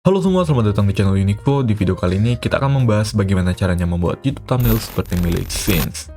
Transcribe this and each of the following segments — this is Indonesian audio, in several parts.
Halo semua, selamat datang di channel Uniqvo. Di video kali ini kita akan membahas bagaimana caranya membuat YouTube thumbnail seperti milik Scenes.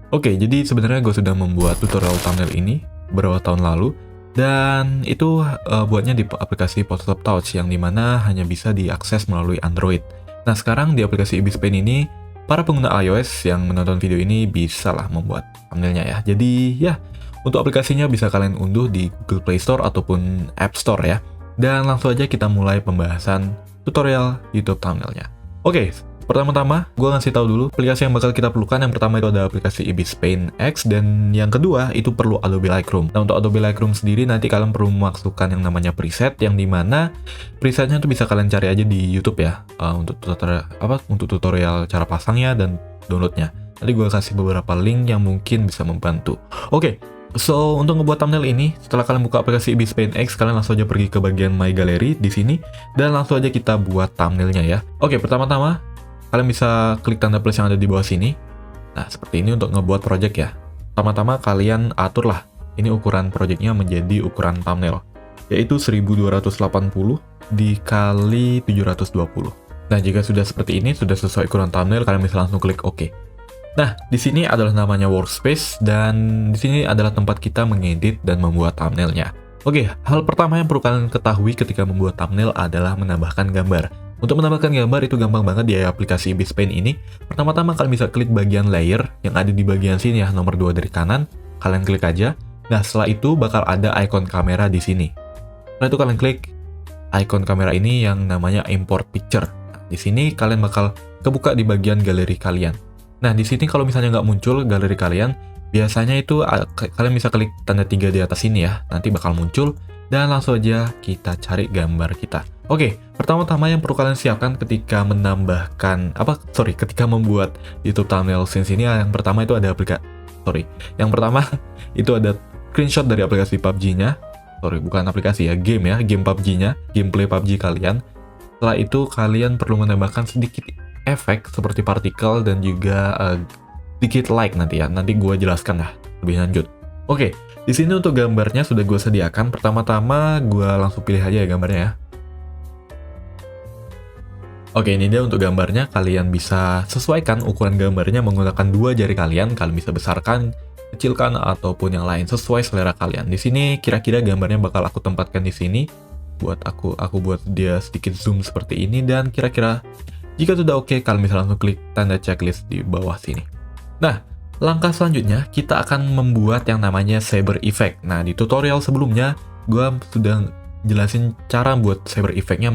Oke, jadi sebenarnya gue sudah membuat tutorial thumbnail ini beberapa tahun lalu, dan itu buatnya di aplikasi Photoshop Touch yang dimana hanya bisa diakses melalui Android. Nah, sekarang di aplikasi Ibis Paint ini, para pengguna iOS yang menonton video ini bisa lah membuat thumbnailnya ya. Jadi ya, untuk aplikasinya bisa kalian unduh di Google Play Store ataupun App Store ya. Dan langsung aja kita mulai pembahasan tutorial YouTube thumbnailnya. Oke, pertama-tama gue ngasih tahu dulu aplikasi yang bakal kita perlukan. Yang pertama itu ada aplikasi Ibis Paint X, dan yang kedua itu perlu Adobe Lightroom. Nah, untuk Adobe Lightroom sendiri nanti kalian perlu memasukkan yang namanya preset, yang dimana presetnya itu bisa kalian cari aja di YouTube ya, untuk tutorial cara pasangnya dan downloadnya. Nanti gue kasih beberapa link yang mungkin bisa membantu. Oke. So, untuk ngebuat thumbnail ini, setelah kalian buka aplikasi Ibis Paint X, kalian langsung aja pergi ke bagian My Gallery di sini, dan langsung aja kita buat thumbnailnya ya. Oke, pertama-tama, kalian bisa klik tanda plus yang ada di bawah sini. Nah, seperti ini untuk ngebuat project ya. Pertama-tama kalian aturlah, ini ukuran projectnya menjadi ukuran thumbnail, yaitu 1280 dikali 720. Nah, jika sudah seperti ini, sudah sesuai ukuran thumbnail, kalian bisa langsung klik OK. Nah, di sini adalah namanya workspace, dan di sini adalah tempat kita mengedit dan membuat thumbnailnya. Oke, hal pertama yang perlu kalian ketahui ketika membuat thumbnail adalah menambahkan gambar. Untuk menambahkan gambar itu gampang banget di aplikasi Ibis Paint ini. Pertama-tama kalian bisa klik bagian layer yang ada di bagian sini ya, nomor 2 dari kanan. Kalian klik aja. Nah, setelah itu bakal ada icon kamera di sini. Setelah itu kalian klik icon kamera ini yang namanya import picture. Nah, di sini kalian bakal kebuka di bagian galeri kalian. Nah, di sini kalau misalnya nggak muncul galeri kalian, biasanya itu kalian bisa klik tanda 3 di atas sini ya, nanti bakal muncul, dan langsung aja kita cari gambar kita. Oke, pertama-tama yang perlu kalian siapkan ketika ketika membuat YouTube thumbnail Scenes ini, yang pertama itu ada itu ada screenshot dari aplikasi PUBG-nya, bukan aplikasi ya, game PUBG-nya, gameplay PUBG kalian. Setelah itu kalian perlu menambahkan sedikit efek seperti partikel dan juga sedikit like nanti ya. Nanti gue jelaskan lah lebih lanjut. Oke, di sini untuk gambarnya sudah gue sediakan. Pertama-tama gue langsung pilih aja ya gambarnya ya. Oke, ini dia untuk gambarnya. Kalian bisa sesuaikan ukuran gambarnya menggunakan 2 jari kalian. Kalian bisa besarkan, kecilkan, ataupun yang lain sesuai selera kalian. Di sini kira-kira gambarnya bakal aku tempatkan di sini. Buat aku buat dia sedikit zoom seperti ini, dan kira-kira jika sudah oke, kalian bisa langsung klik tanda checklist di bawah sini. Nah, langkah selanjutnya kita akan membuat yang namanya Saber Effect. Nah, di tutorial sebelumnya gue sudah jelasin cara buat Saber Effect-nya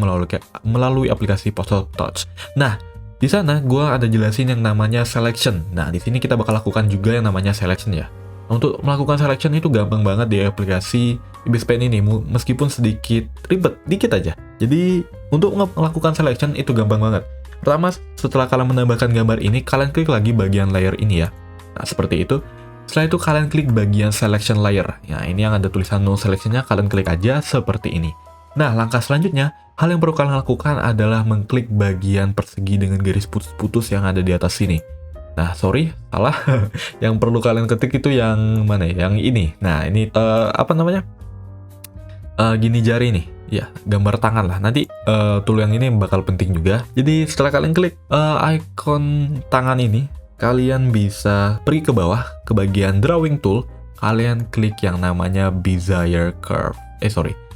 melalui aplikasi Photoshop Touch. Nah, di sana gue ada jelasin yang namanya Selection. Nah, di sini kita bakal lakukan juga yang namanya Selection ya. Untuk melakukan selection itu gampang banget di aplikasi Ibis Paint ini, meskipun sedikit ribet, dikit aja. Jadi, untuk melakukan selection itu gampang banget. Pertama, setelah kalian menambahkan gambar ini, kalian klik lagi bagian layer ini ya. Nah, seperti itu. Setelah itu kalian klik bagian selection layer. Nah, ini yang ada tulisan no selectionnya, kalian klik aja seperti ini. Nah, langkah selanjutnya, hal yang perlu kalian lakukan adalah mengklik bagian persegi dengan garis putus-putus yang ada di atas sini. Nah, sorry, salah. Yang perlu kalian ketik itu yang mana ya? Yang ini. Nah, ini gini jari nih. Ya, gambar tangan lah. Nanti tool yang ini bakal penting juga. Jadi, setelah kalian klik icon tangan ini, kalian bisa pergi ke bawah ke bagian drawing tool. Kalian klik yang namanya Bezier Curve.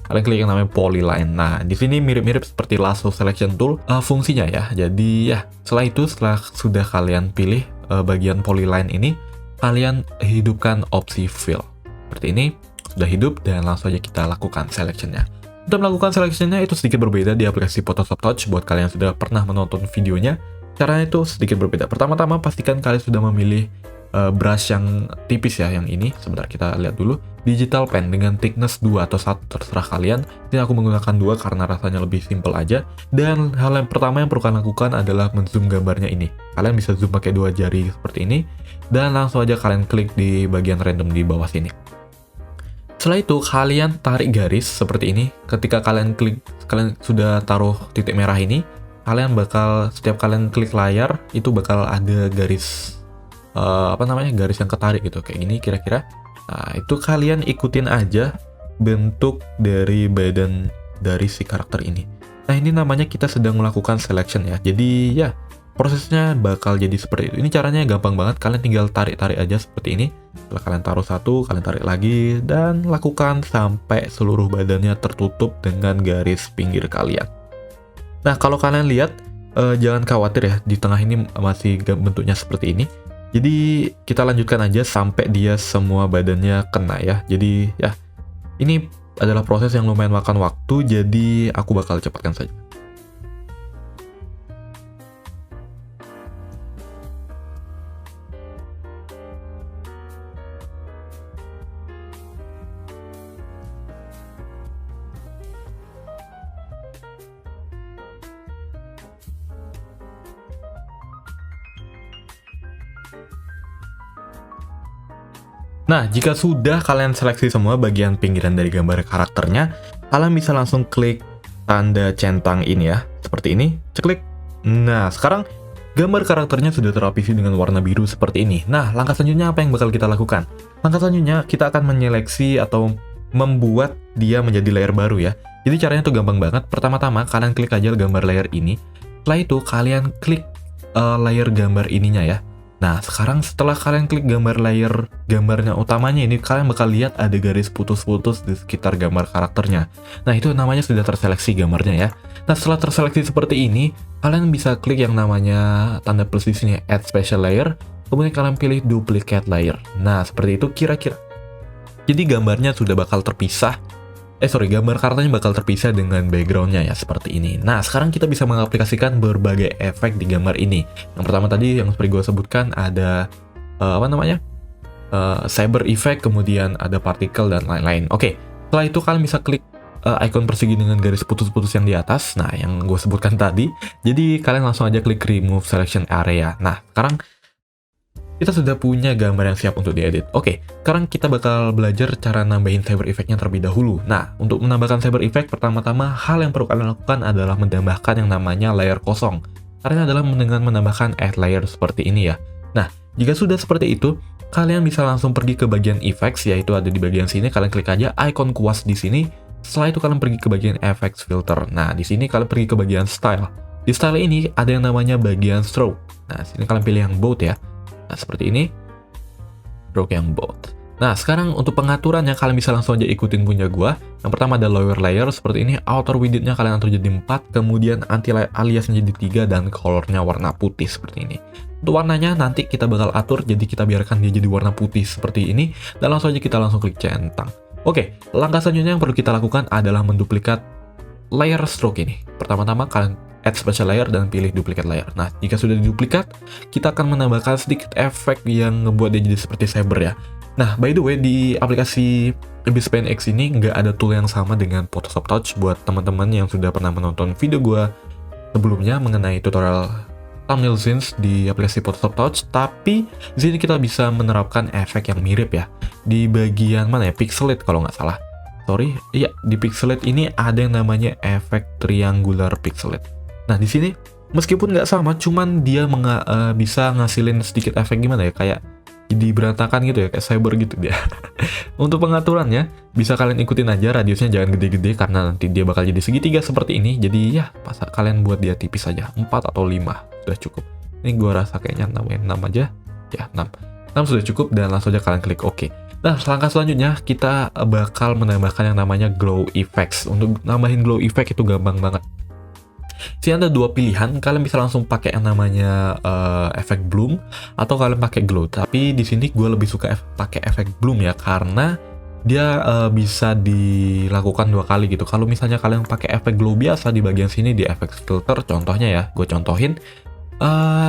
Kalian klik yang namanya Polyline. Nah, di sini mirip-mirip seperti lasso selection tool fungsinya ya. Jadi ya, setelah sudah kalian pilih bagian Polyline ini, kalian hidupkan opsi fill. Seperti ini, sudah hidup, dan langsung aja kita lakukan selectionnya. Untuk melakukan selectionnya itu sedikit berbeda di aplikasi Photoshop Touch. Buat kalian yang sudah pernah menonton videonya, caranya itu sedikit berbeda. Pertama-tama pastikan kalian sudah memilih brush yang tipis ya, yang ini. Sebentar, kita lihat dulu. Digital pen dengan thickness 2 atau 1, terserah kalian. Ini aku menggunakan 2 karena rasanya lebih simple aja. Dan hal yang pertama yang perlu kalian lakukan adalah menzoom gambarnya ini. Kalian bisa zoom pakai 2 jari seperti ini, dan langsung aja kalian klik di bagian random di bawah sini. Setelah itu kalian tarik garis seperti ini. Ketika kalian sudah taruh titik merah ini, setiap kalian klik layar itu bakal ada garis garis yang ketarik gitu, kayak gini kira-kira. Nah, itu kalian ikutin aja bentuk dari badan dari si karakter ini. Nah, ini namanya kita sedang melakukan selection ya. Jadi ya, prosesnya bakal jadi seperti itu. Ini caranya gampang banget, kalian tinggal tarik-tarik aja seperti ini. Setelah kalian taruh satu, kalian tarik lagi, dan lakukan sampai seluruh badannya tertutup dengan garis pinggir kalian. Nah, kalau kalian lihat, jangan khawatir ya, di tengah ini masih bentuknya seperti ini. Jadi, kita lanjutkan aja sampai dia semua badannya kena ya. Jadi, ya, ini adalah proses yang lumayan makan waktu, jadi aku bakal cepatkan saja. Nah, jika sudah kalian seleksi semua bagian pinggiran dari gambar karakternya, kalian bisa langsung klik tanda centang ini ya, seperti ini, ceklik. Nah, sekarang gambar karakternya sudah terapisi dengan warna biru seperti ini. Nah, langkah selanjutnya apa yang bakal kita lakukan? Langkah selanjutnya, kita akan menyeleksi atau membuat dia menjadi layer baru ya. Jadi caranya tuh gampang banget. Pertama-tama, kalian klik aja gambar layer ini. Setelah itu, kalian klik layer gambar ininya ya. Nah, sekarang setelah kalian klik gambar layer gambarnya utamanya ini, kalian bakal lihat ada garis putus-putus di sekitar gambar karakternya. Nah, itu namanya sudah terseleksi gambarnya ya. Nah, setelah terseleksi seperti ini, kalian bisa klik yang namanya tanda plus di sini, Add Special Layer, kemudian kalian pilih Duplicate Layer. Nah, seperti itu kira-kira. Jadi gambarnya sudah bakal terpisah. Gambar karakternya bakal terpisah dengan backgroundnya ya, seperti ini. Nah, sekarang kita bisa mengaplikasikan berbagai efek di gambar ini. Yang pertama tadi, yang seperti gue sebutkan, ada, Cyber Effect, kemudian ada partikel, dan lain-lain. Oke, setelah itu kalian bisa klik icon persegi dengan garis putus-putus yang di atas, nah, yang gue sebutkan tadi. Jadi, kalian langsung aja klik Remove Selection Area. Nah, sekarang kita sudah punya gambar yang siap untuk diedit. Oke, sekarang kita bakal belajar cara nambahin cyber effect-nya terlebih dahulu. Nah, untuk menambahkan cyber effect, pertama-tama hal yang perlu kalian lakukan adalah menambahkan yang namanya layer kosong. Caranya adalah dengan menambahkan add layer seperti ini ya. Nah, jika sudah seperti itu, kalian bisa langsung pergi ke bagian effects, yaitu ada di bagian sini. Kalian klik aja icon kuas di sini. Setelah itu kalian pergi ke bagian effects filter. Nah, di sini kalian pergi ke bagian style. Di style ini ada yang namanya bagian stroke. Nah, sini kalian pilih yang bold ya. Nah, seperti ini, stroke yang bold. Nah, sekarang untuk pengaturannya kalian bisa langsung aja ikutin punya gua. Yang pertama ada lower layer seperti ini, outer width-nya kalian atur jadi 4, kemudian anti-alias menjadi 3, dan color-nya warna putih seperti ini. Untuk warnanya nanti kita bakal atur, jadi kita biarkan dia jadi warna putih seperti ini, dan langsung aja kita langsung klik centang. Oke, langkah selanjutnya yang perlu kita lakukan adalah menduplikat layer stroke ini. Pertama-tama kalian add special layer dan pilih duplicate layer. Nah, jika sudah diduplikat, kita akan menambahkan sedikit efek yang ngebuat dia jadi seperti cyber ya. Nah, by the way, di aplikasi Abyss Pen X ini nggak ada tool yang sama dengan Photoshop Touch. Buat teman-teman yang sudah pernah menonton video gue sebelumnya mengenai tutorial thumbnail scenes di aplikasi Photoshop Touch, tapi di sini kita bisa menerapkan efek yang mirip ya. Di bagian mana ya? Pixelate kalau nggak salah. Iya, di Pixelate ini ada yang namanya efek triangular pixelate. Nah, di sini meskipun nggak sama, cuman dia bisa ngasilin sedikit efek gimana ya, kayak jadi berantakan gitu ya, kayak cyber gitu dia. Untuk pengaturannya, bisa kalian ikutin aja, radiusnya jangan gede-gede karena nanti dia bakal jadi segitiga seperti ini. Jadi ya, pas kalian buat dia tipis aja, 4 atau 5 sudah cukup. Ini gua rasa kayaknya 6 aja. Ya, 6 sudah cukup, dan langsung aja kalian klik OK. Nah, langkah selanjutnya kita bakal menambahkan yang namanya glow effects. Untuk nambahin glow effect itu gampang banget. Sini ada dua pilihan, kalian bisa langsung pakai yang namanya efek bloom atau kalian pakai glow. Tapi di sini gue lebih suka pakai efek bloom ya, karena dia bisa dilakukan 2 kali gitu. Kalau misalnya kalian pakai efek glow biasa di bagian sini di efek filter, contohnya ya, gue contohin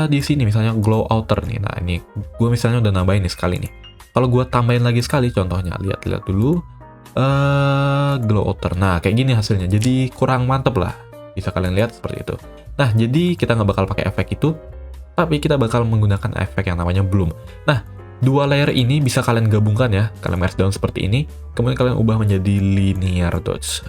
di sini misalnya glow outer nih. Nah, ini gue misalnya udah nambahin nih sekali nih. Kalau gue tambahin lagi sekali, contohnya lihat dulu glow outer. Nah, kayak gini hasilnya. Jadi kurang mantep lah. Bisa kalian lihat seperti itu. Nah, jadi kita nggak bakal pakai efek itu, tapi kita bakal menggunakan efek yang namanya bloom. Nah, 2 layer ini bisa kalian gabungkan ya, kalian merge down seperti ini, kemudian kalian ubah menjadi linear dodge.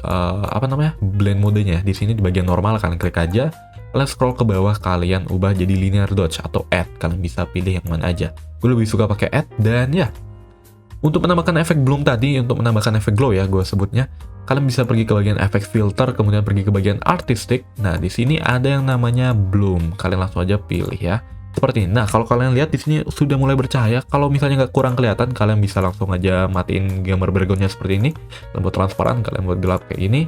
Blend modenya. Di sini di bagian normal kalian klik aja, kalian scroll ke bawah, kalian ubah jadi linear dodge atau add. Kalian bisa pilih yang mana aja. Gue lebih suka pakai add, dan ya, untuk menambahkan efek bloom tadi, untuk menambahkan efek glow ya, gue sebutnya, kalian bisa pergi ke bagian efek filter, kemudian pergi ke bagian artistic. Nah, di sini ada yang namanya bloom. Kalian langsung aja pilih ya. Seperti ini. Nah, kalau kalian lihat di sini sudah mulai bercahaya. Kalau misalnya nggak kurang kelihatan, kalian bisa langsung aja matiin gambar backgroundnya seperti ini. Kalian buat transparan, kalian buat gelap kayak gini.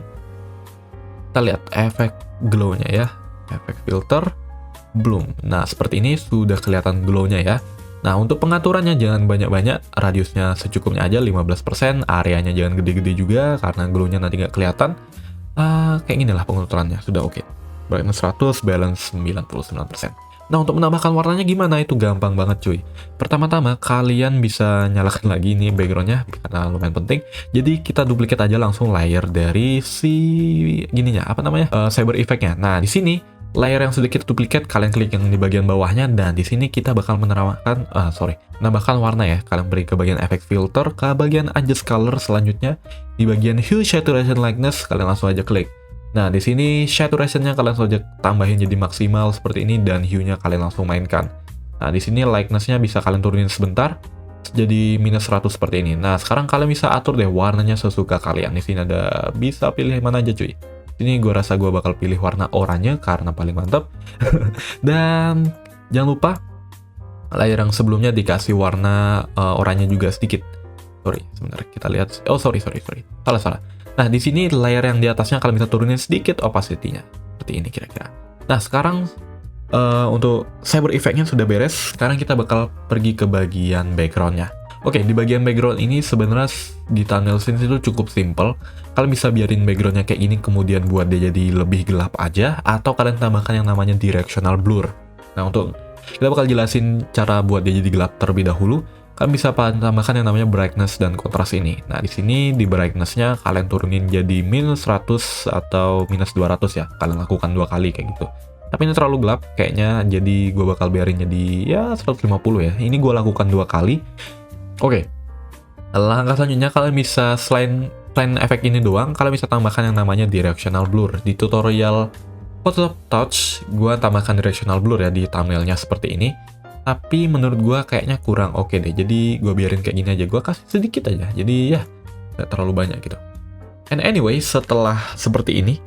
Kita lihat efek glow-nya ya. Efek filter, bloom. Nah, seperti ini sudah kelihatan glow-nya ya. Nah, untuk pengaturannya jangan banyak-banyak, radiusnya secukupnya aja 15%, areanya jangan gede-gede juga karena glow-nya nanti nggak kelihatan. Kayak gini lah pengaturannya, sudah oke. Brightness 100, balance 99%. Nah, untuk menambahkan warnanya gimana? Itu gampang banget cuy. Pertama-tama, kalian bisa nyalakan lagi nih backgroundnya, karena lumayan penting. Jadi, kita duplicate aja langsung layer dari si gininya, apa namanya? Cyber Effect-nya. Nah, di sini, layer yang sudah kita duplicate, kalian klik yang di bagian bawahnya, dan di sini kita bakal menambahkan warna ya. Kalian beri ke bagian Effect Filter, ke bagian Adjust Color selanjutnya, di bagian Hue, Saturation, Lightness, kalian langsung aja klik. Nah, di sini saturation-nya kalian saja tambahin jadi maksimal seperti ini dan hue-nya kalian langsung mainkan. Nah, di sini lightness-nya bisa kalian turunin sebentar jadi minus 100 seperti ini. Nah, sekarang kalian bisa atur deh warnanya sesuka kalian. Di sini ada bisa pilih mana aja cuy. Ini gue rasa gue bakal pilih warna oranye karena paling mantap. Dan jangan lupa layer yang sebelumnya dikasih warna oranye juga sedikit. Sorry, sebentar kita lihat. Oh, sorry. Salah. Nah, di sini layer yang di atasnya kalian bisa turunin sedikit opacity-nya. Seperti ini kira-kira. Nah, sekarang untuk Cyber Effect-nya sudah beres. Sekarang kita bakal pergi ke bagian background-nya. Oke, di bagian background ini sebenarnya di thumbnail scenes itu cukup simple. Kalian bisa biarin background-nya kayak ini, kemudian buat dia jadi lebih gelap aja, atau kalian tambahkan yang namanya directional blur. Nah, untuk kita bakal jelasin cara buat dia jadi gelap terlebih dahulu. Kalian bisa tambahkan yang namanya brightness dan kontras ini. Nah, di sini di brightness-nya kalian turunin jadi minus 100 atau minus 200 ya. Kalian lakukan 2 kali kayak gitu. Tapi ini terlalu gelap kayaknya, jadi gue bakal biarin jadi ya 150 ya. Ini gue lakukan 2 kali. Oke. Langkah selanjutnya kalian bisa selain efek ini doang, kalian bisa tambahkan yang namanya directional blur. Di tutorial Photoshop Touch, gue tambahkan directional blur ya di thumbnailnya seperti ini. Tapi menurut gue kayaknya kurang oke deh. Jadi gue biarin kayak gini aja. Gue kasih sedikit aja. Jadi ya, nggak terlalu banyak gitu. And anyway, setelah seperti ini,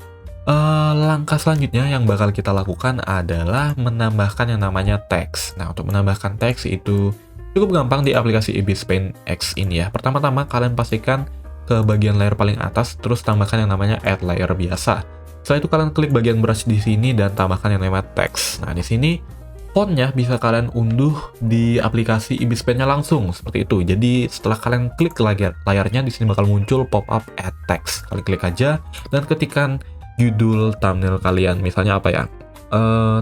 langkah selanjutnya yang bakal kita lakukan adalah menambahkan yang namanya teks. Nah, untuk menambahkan teks itu cukup gampang di aplikasi Ibis Paint X ini ya. Pertama-tama kalian pastikan ke bagian layer paling atas, terus tambahkan yang namanya add layer biasa. Setelah itu kalian klik bagian brush di sini dan tambahkan yang namanya teks. Nah, di sini fontnya bisa kalian unduh di aplikasi Ibis Paint-nya langsung seperti itu. Jadi setelah kalian klik layarnya di sini bakal muncul pop-up add text. Kalian klik aja dan ketikkan judul thumbnail kalian. Misalnya apa ya?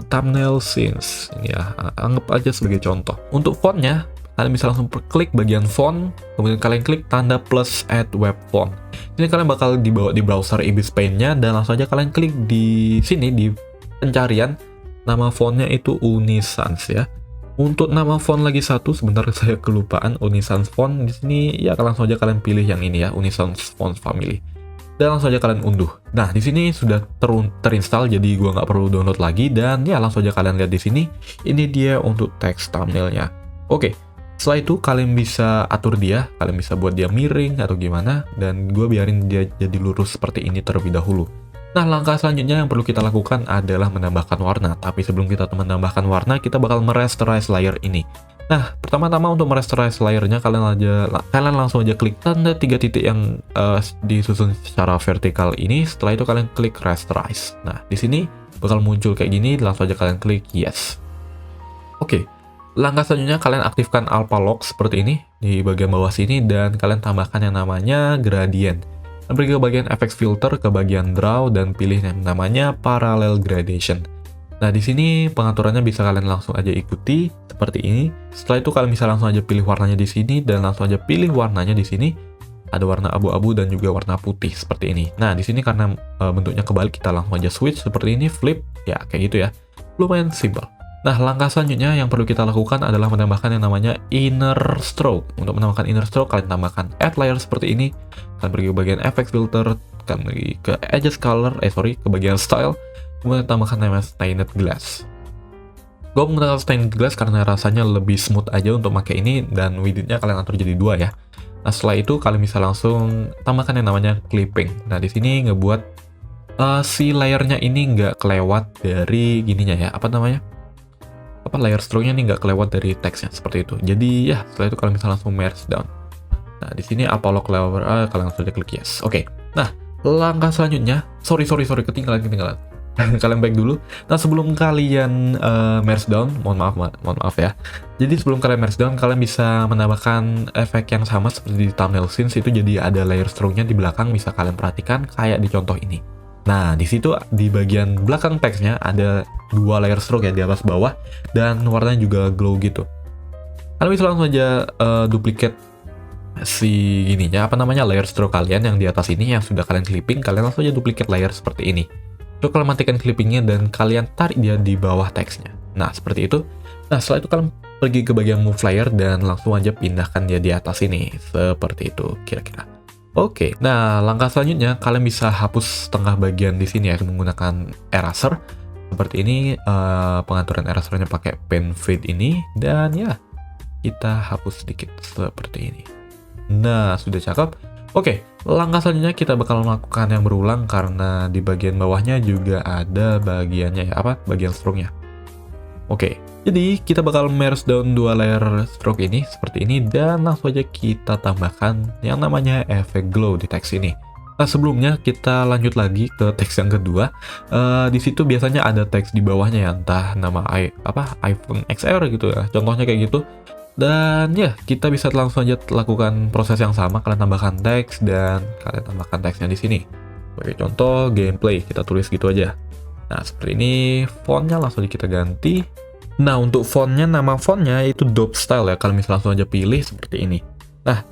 Thumbnail scenes. Ini ya, anggap aja sebagai contoh. Untuk fontnya kalian bisa langsung klik bagian font, kemudian kalian klik tanda plus add web font. Ini kalian bakal dibawa di browser Ibis Paint-nya dan langsung aja kalian klik di sini di pencarian. Nama fontnya itu Unisans ya. Untuk nama font lagi satu, sebentar saya kelupaan. Unisans font di sini ya langsung aja kalian pilih yang ini ya, Unisans font family. Dan langsung aja kalian unduh. Nah, di sini sudah terinstall, jadi gua nggak perlu download lagi. Dan ya langsung aja kalian lihat di sini. Ini dia untuk teks thumbnailnya. Oke, setelah itu kalian bisa atur dia. Kalian bisa buat dia miring atau gimana. Dan gua biarin dia jadi lurus seperti ini terlebih dahulu. Nah, langkah selanjutnya yang perlu kita lakukan adalah menambahkan warna. Tapi sebelum kita menambahkan warna, kita bakal merasterize layer ini. Nah, pertama-tama untuk merasterize layernya, kalian langsung aja klik tanda 3 titik yang disusun secara vertikal ini. Setelah itu kalian klik rasterize. Nah, di sini bakal muncul kayak gini, langsung aja kalian klik yes. Oke, langkah selanjutnya kalian aktifkan alpha lock seperti ini di bagian bawah sini dan kalian tambahkan yang namanya gradient. Pergi ke bagian effects filter, ke bagian draw, dan pilih yang namanya parallel gradation. Nah, di sini pengaturannya bisa kalian langsung aja ikuti seperti ini. Setelah itu kalian bisa langsung aja pilih warnanya di sini dan langsung aja pilih warnanya di sini. Ada warna abu-abu dan juga warna putih seperti ini. Nah, di sini karena bentuknya kebalik, kita langsung aja switch seperti ini, flip, ya kayak gitu ya. Lumayan simple. Nah, langkah selanjutnya yang perlu kita lakukan adalah menambahkan yang namanya inner stroke. Untuk menambahkan inner stroke, kalian tambahkan add layer seperti ini. Kalian pergi ke bagian effect filter, kalian pergi ke adjust color, ke bagian style, kemudian tambahkan namanya stained glass. Gue menggunakan stained glass karena rasanya lebih smooth aja untuk pakai ini, dan width-nya kalian atur jadi 2 ya. Nah, setelah itu kalian bisa langsung tambahkan yang namanya clipping. Nah, di sini ngebuat si layernya ini nggak kelewat dari gininya ya, apa namanya? Layer stroke-nya ini nggak kelewat dari teksnya seperti itu. Jadi ya, setelah itu kalian bisa langsung merge down. Nah, di sini upload layer, kalian langsung aja klik yes. Oke. Nah, langkah selanjutnya, sorry, ketinggalan. Kalian back dulu. Nah, sebelum kalian merge down, mohon maaf ya. Jadi sebelum kalian merge down, kalian bisa menambahkan efek yang sama seperti di thumbnail scenes itu, jadi ada layer stroke-nya di belakang, bisa kalian perhatikan kayak di contoh ini. Nah, di situ di bagian belakang teksnya ada 2 layer stroke ya, di atas bawah, dan warnanya juga glow gitu. Kalian bisa langsung aja duplicate si gininya, layer stroke kalian yang di atas ini yang sudah kalian clipping, kalian langsung aja duplicate layer seperti ini. Terus kalian matikan clippingnya dan kalian tarik dia di bawah teksnya. Nah, seperti itu. Nah, setelah itu kalian pergi ke bagian move layer dan langsung aja pindahkan dia di atas ini. Seperti itu kira-kira. Oke, nah langkah selanjutnya kalian bisa hapus tengah bagian di sini ya menggunakan eraser. Seperti ini, pengaturan erasernya pakai pen fade ini, dan ya, kita hapus sedikit seperti ini. Nah, sudah cakep. Oke, langkah selanjutnya kita bakal melakukan yang berulang karena di bagian bawahnya juga ada bagiannya ya, bagian stroke-nya. Oke, jadi kita bakal merge down 2 layer stroke ini seperti ini, dan langsung aja kita tambahkan yang namanya efek glow di teks ini. Nah, sebelumnya kita lanjut lagi ke teks yang kedua. Di situ biasanya ada teks di bawahnya ya, entah nama iPhone XR gitu ya, contohnya kayak gitu. Dan ya, kita bisa langsung aja lakukan proses yang sama, kalian tambahkan teks dan kalian tambahkan teksnya di sini. Sebagai contoh, gameplay, kita tulis gitu aja. Nah, seperti ini, fontnya langsung aja kita ganti. Nah, untuk fontnya, nama fontnya itu Dope Style ya, kalian bisa langsung aja pilih seperti ini. Nah,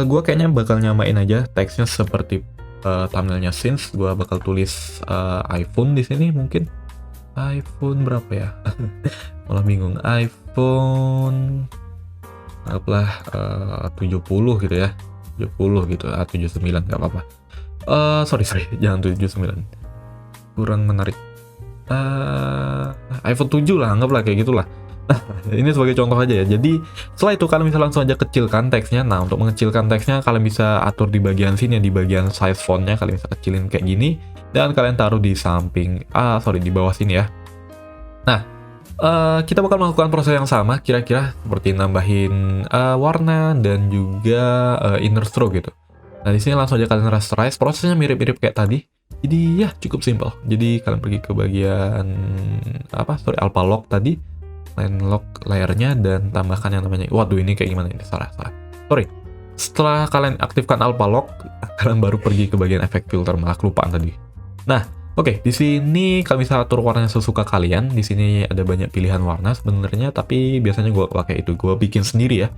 gue kayaknya bakal nyamain aja teksnya seperti thumbnailnya scenes. Gue bakal tulis iPhone di sini mungkin. iPhone berapa ya? Malah bingung. iPhone anggaplah 70 gitu ya, 70 gitu, 79 nggak apa-apa. Sorry, jangan 79, kurang menarik. iPhone 7 lah, anggaplah kayak gitulah. Ini sebagai contoh aja ya. Jadi setelah itu kalian bisa langsung aja kecilkan teksnya. Nah, untuk mengecilkan teksnya kalian bisa atur di bagian sini, di bagian size fontnya kalian bisa kecilin kayak gini, dan kalian taruh di samping, di bawah sini ya. Nah, kita bakal melakukan proses yang sama kira-kira seperti nambahin warna dan juga inner stroke gitu. Nah, di sini langsung aja kalian rasterize. Prosesnya mirip-mirip kayak tadi. Jadi ya cukup simpel. Jadi kalian pergi ke bagian alpha lock tadi, kalian lock layernya dan tambahkan yang namanya, waduh ini kayak gimana ini, salah. Sorry. Setelah kalian aktifkan alpha lock, kalian baru pergi ke bagian efek filter, malah kelupaan tadi. Nah, oke, di sini kalian bisa atur warnanya sesuka kalian. Di sini ada banyak pilihan warna sebenarnya, tapi biasanya gue pakai itu, gue bikin sendiri ya.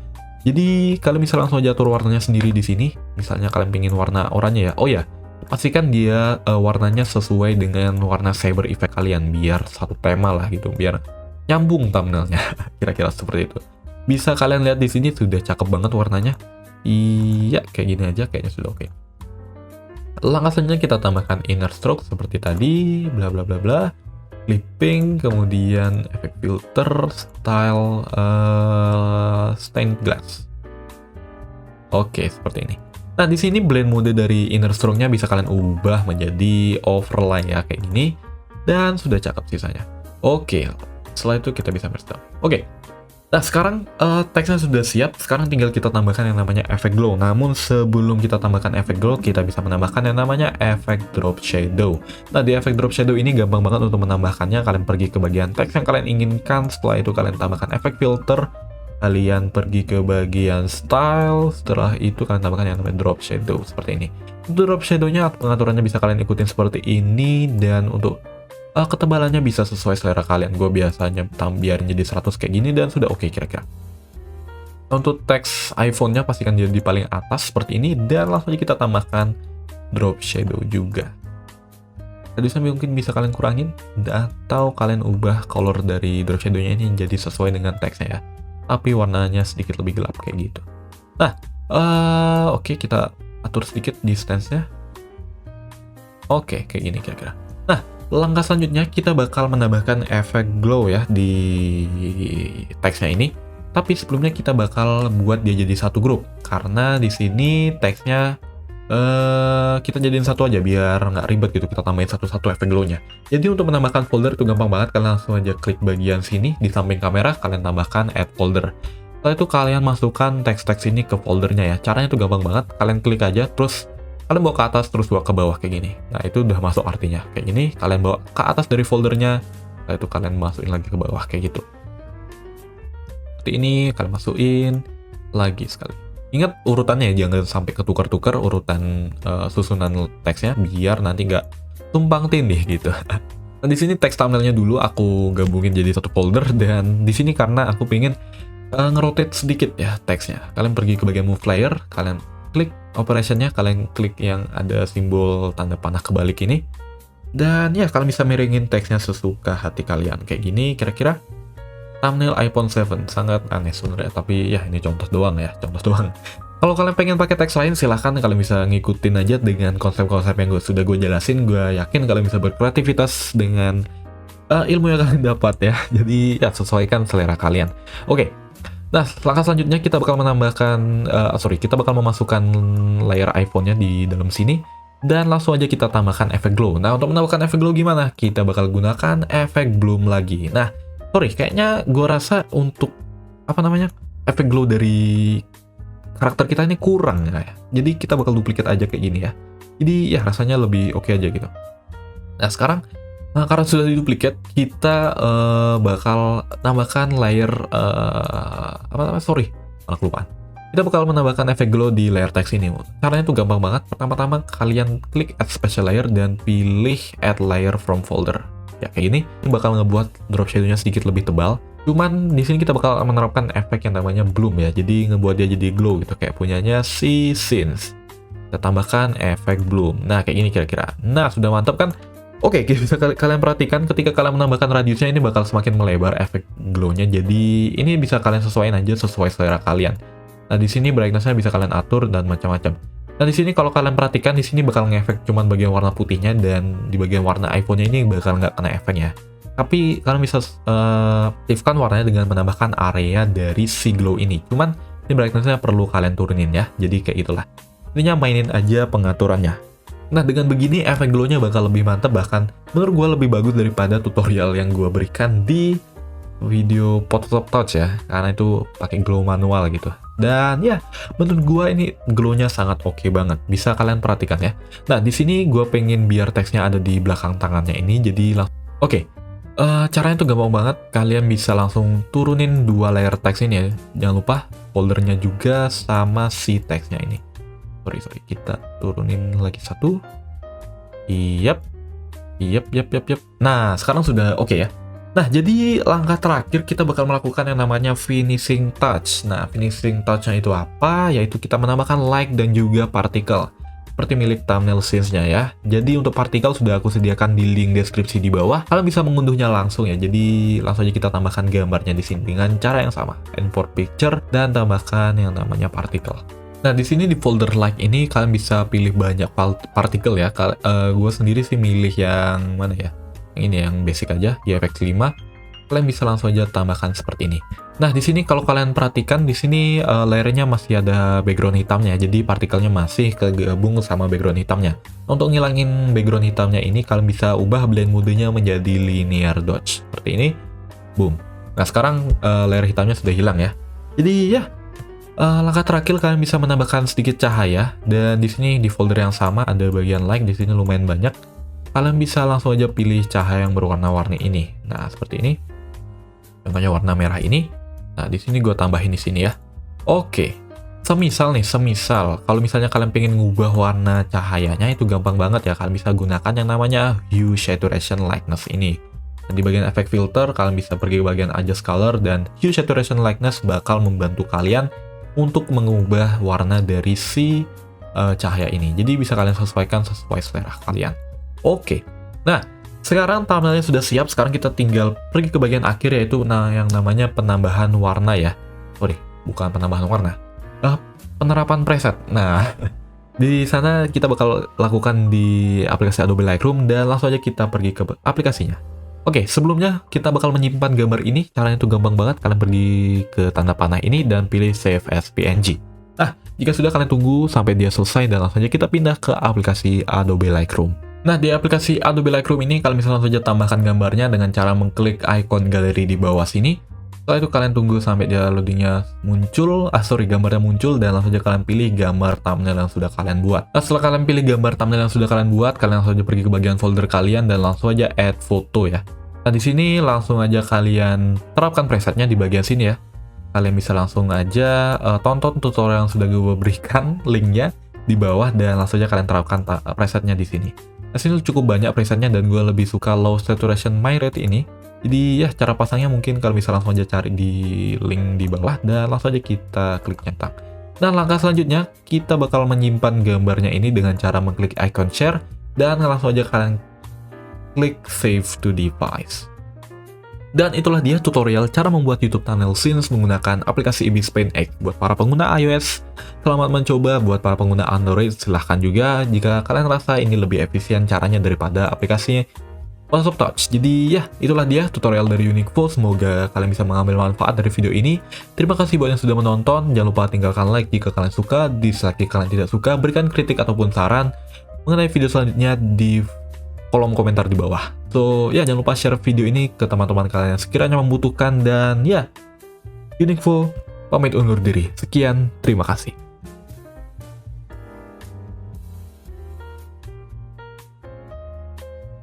Jadi kalian bisa langsung aja atur warnanya sendiri di sini. Misalnya kalian pengen warna oranye ya. Oh ya, pastikan dia warnanya sesuai dengan warna Cyber Effect kalian, biar satu tema lah gitu, biar nyambung thumbnailnya. Kira-kira seperti itu. Bisa kalian lihat di sini sudah cakep banget warnanya. Iya, kayak gini aja kayaknya sudah oke. Langkah selanjutnya kita tambahkan inner stroke seperti tadi, bla bla bla bla, clipping, kemudian efek filter, style, stained glass. Oke, seperti ini. Nah, di sini blend mode dari inner stroke-nya bisa kalian ubah menjadi overlay ya, kayak gini, dan sudah cakep sisanya. Oke, setelah itu kita bisa merge down. Oke. Nah, sekarang teksnya sudah siap, sekarang tinggal kita tambahkan yang namanya efek glow. Namun sebelum kita tambahkan efek glow, kita bisa menambahkan yang namanya efek drop shadow. Nah, di efek drop shadow ini gampang banget untuk menambahkannya. Kalian pergi ke bagian teks yang kalian inginkan, setelah itu kalian tambahkan efek filter, kalian pergi ke bagian style, setelah itu kalian tambahkan yang namanya drop shadow, seperti ini. Untuk drop shadow-nya, pengaturannya bisa kalian ikutin seperti ini, dan untuk ketebalannya bisa sesuai selera kalian. Gue biasanya biarin jadi 100 kayak gini dan sudah oke kira-kira. Untuk teks iPhone-nya pastikan jadi di paling atas seperti ini, dan langsung aja kita tambahkan drop shadow juga. Tadinya mungkin bisa kalian kurangin atau kalian ubah color dari drop shadow-nya ini jadi sesuai dengan teksnya ya, tapi warnanya sedikit lebih gelap kayak gitu. Nah, oke, kita atur sedikit distance-nya. Oke, kayak gini kira-kira. Nah, langkah selanjutnya kita bakal menambahkan efek glow ya di teksnya ini. Tapi sebelumnya kita bakal buat dia jadi satu grup, karena di sini teksnya kita jadiin satu aja biar nggak ribet gitu, kita tambahin satu-satu efek glow-nya. Jadi untuk menambahkan folder itu gampang banget, kalian langsung aja klik bagian sini di samping kamera, kalian tambahkan add folder. Setelah itu kalian masukkan teks-teks ini ke foldernya ya. Caranya itu gampang banget, kalian klik aja, terus kalian bawa ke atas, terus bawa ke bawah kayak gini. Nah itu udah masuk artinya, kayak gini, kalian bawa ke atas dari foldernya, setelah itu kalian masukin lagi ke bawah kayak gitu. Seperti ini, kalian masukin lagi sekali. Ingat urutannya ya, jangan sampai ketukar-tukar urutan susunan teksnya, biar nanti nggak tumpang tindih gitu. Nah di sini teks thumbnailnya dulu aku gabungin jadi satu folder, dan di sini karena aku pengen ngerotate sedikit ya teksnya. Kalian pergi ke bagian move layer, kalian klik operationnya, kalian klik yang ada simbol tanda panah kebalik ini, dan ya kalian bisa miringin teksnya sesuka hati kalian. Kayak gini kira-kira thumbnail iPhone 7, sangat aneh sebenarnya, tapi ya ini contoh doang ya, contoh doang. Kalau kalian pengen pakai teks lain, silahkan kalian bisa ngikutin aja dengan konsep-konsep yang sudah gue jelasin. Gue yakin kalian bisa berkreativitas dengan ilmu yang kalian dapat ya. Jadi ya sesuaikan selera kalian. Oke. Nah, langkah selanjutnya kita bakal menambahkan, kita bakal memasukkan layer iPhone-nya di dalam sini, dan langsung aja kita tambahkan efek glow. Nah, untuk menambahkan efek glow gimana? Kita bakal gunakan efek bloom lagi. Nah, kayaknya gue rasa untuk efek glow dari karakter kita ini kurang ya. Jadi kita bakal duplikat aja kayak gini ya. Jadi ya rasanya lebih oke aja gitu. Nah sekarang karena sudah diduplikat, kita bakal tambahkan layer malah kelupaan. Kita bakal menambahkan efek glow di layer text ini. Caranya tuh gampang banget. Pertama-tama kalian klik add special layer dan pilih add layer from folder. Ya kayak gini, ini bakal ngebuat drop shadow-nya sedikit lebih tebal. Cuman di sini kita bakal menerapkan efek yang namanya bloom ya. Jadi ngebuat dia jadi glow gitu, kayak punyanya si Scenes. Kita tambahkan efek bloom. Nah, kayak gini kira-kira. Nah, sudah mantap kan? Oke, bisa kalian perhatikan ketika kalian menambahkan radiusnya ini bakal semakin melebar efek glow-nya. Jadi ini bisa kalian sesuaiin aja sesuai selera kalian. Nah, di sini brightness-nya bisa kalian atur dan macam-macam. Nah, di sini kalau kalian perhatikan, di sini bakal ngefek cuman bagian warna putihnya, dan di bagian warna iPhone-nya ini bakal nggak kena efeknya. Tapi kalian bisa aktifkan warnanya dengan menambahkan area dari si glow ini. Cuman ini brightness-nya perlu kalian turunin ya. Jadi kayak itulah. Intinya mainin aja pengaturannya. Nah, dengan begini efek glow-nya bakal lebih mantap, bahkan menurut gue lebih bagus daripada tutorial yang gue berikan di video Photoshop Touch ya, karena itu pakai glow manual gitu. Dan ya, menurut gue ini glow-nya sangat oke banget. Bisa kalian perhatikan ya. Nah, di sini gue pengen biar teksnya ada di belakang tangannya ini, jadi langsung. Oke. Caranya tuh gampang banget. Kalian bisa langsung turunin dua layer teks ini ya. Jangan lupa foldernya juga sama si teksnya ini. Sorry, kita turunin lagi satu. Yap. Nah, sekarang sudah oke ya. Nah, jadi langkah terakhir kita bakal melakukan yang namanya finishing touch. Nah, finishing touch-nya itu apa? Yaitu kita menambahkan like dan juga partikel. Seperti milik thumbnail scenes-nya ya. Jadi untuk partikel sudah aku sediakan di link deskripsi di bawah. Kalian bisa mengunduhnya langsung ya. Jadi langsung aja kita tambahkan gambarnya di sini dengan cara yang sama. Import picture dan tambahkan yang namanya partikel. Nah, di sini di folder like ini kalian bisa pilih banyak partikel ya. Gue sendiri sih milih yang mana ya? Yang ini yang basic aja, di efek 5. Kalian bisa langsung aja tambahkan seperti ini. Nah, di sini kalau kalian perhatikan di sini layernya masih ada background hitamnya, jadi partikelnya masih kegabung sama background hitamnya. Untuk ngilangin background hitamnya ini, kalian bisa ubah blend mode-nya menjadi linear dodge seperti ini. Boom. Nah, sekarang layer hitamnya sudah hilang ya. Jadi ya, langkah terakhir kalian bisa menambahkan sedikit cahaya, dan di sini di folder yang sama ada bagian like, di sini lumayan banyak. Kalian bisa langsung aja pilih cahaya yang berwarna-warni ini. Nah, seperti ini. Contohnya warna merah ini. Nah, di sini gue tambahin di sini ya. Oke. Semisal kalau misalnya kalian pengen ngubah warna cahayanya, itu gampang banget ya. Kalian bisa gunakan yang namanya hue saturation lightness ini. Dan di bagian efek filter, kalian bisa pergi ke bagian adjust color, dan hue saturation lightness bakal membantu kalian untuk mengubah warna dari si cahaya ini. Jadi bisa kalian sesuaikan sesuai selera kalian. Oke, nah sekarang thumbnailnya sudah siap. Sekarang kita tinggal pergi ke bagian akhir, yaitu yang namanya penambahan warna ya. Sorry, bukan penambahan warna, penerapan preset. Nah, di sana kita bakal lakukan di aplikasi Adobe Lightroom, dan langsung aja kita pergi ke aplikasinya. Oke, sebelumnya kita bakal menyimpan gambar ini. Caranya itu gampang banget. Kalian pergi ke tanda panah ini dan pilih Save as PNG. Nah, jika sudah, kalian tunggu sampai dia selesai dan langsung saja kita pindah ke aplikasi Adobe Lightroom. Nah, di aplikasi Adobe Lightroom ini kalian bisa langsung saja tambahkan gambarnya dengan cara mengklik icon galeri di bawah sini. Setelah itu kalian tunggu sampai dia loadingnya muncul, gambarnya muncul, dan langsung saja kalian pilih gambar thumbnail yang sudah kalian buat. Nah, setelah kalian pilih gambar thumbnail yang sudah kalian buat, kalian langsung saja pergi ke bagian folder kalian dan langsung aja add foto ya. Nah, di sini langsung aja kalian terapkan presetnya di bagian sini ya. Kalian bisa langsung aja tonton tutorial yang sudah gue berikan, linknya di bawah, dan langsung aja kalian terapkan presetnya di sini. Nah, sini cukup banyak presetnya dan gue lebih suka low saturation my rate ini. Jadi ya, cara pasangnya mungkin kalian bisa langsung aja cari di link di bawah dan langsung aja kita klik nyetak. Dan langkah selanjutnya, kita bakal menyimpan gambarnya ini dengan cara mengklik icon share dan langsung aja kalian klik save to device. Dan itulah dia tutorial cara membuat YouTube thumbnail scenes menggunakan aplikasi Ibis Paint X. Buat para pengguna iOS, selamat mencoba. Buat para pengguna Android, silahkan juga jika kalian rasa ini lebih efisien caranya daripada aplikasi Photoshop Touch. Jadi ya, itulah dia tutorial dari Uniqlo. Semoga kalian bisa mengambil manfaat dari video ini. Terima kasih buat yang sudah menonton. Jangan lupa tinggalkan like jika kalian suka, dislike jika kalian tidak suka, berikan kritik ataupun saran mengenai video selanjutnya di kolom komentar di bawah. So, ya jangan lupa share video ini ke teman-teman kalian yang sekiranya membutuhkan. Dan ya, Uniqlo pamit undur diri. Sekian, terima kasih.